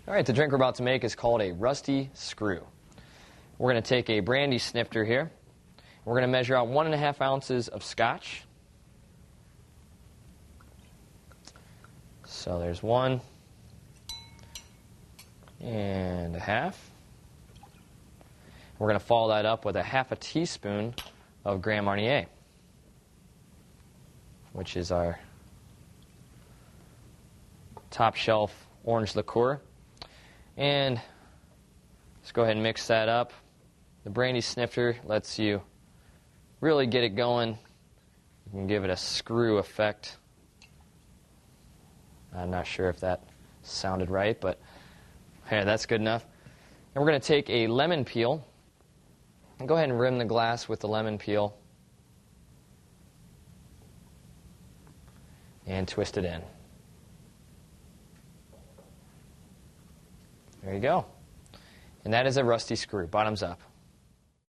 All right, the drink we're about to make is called a rusty screw. We're going to take a brandy snifter here. We're going to measure out 1.5 ounces of scotch. So there's 1.5 ounces. We're going to follow that up with 1/2 teaspoon of Grand Marnier, which is our top shelf orange liqueur. And let's go ahead and mix that up. The brandy snifter lets you really get it going. You can give it a screw effect. I'm not sure if that sounded right, but hey, that's good enough. And we're going to take a lemon peel and go ahead and rim the glass with the lemon peel and twist it in. There you go. And that is a rusty screw, bottoms up.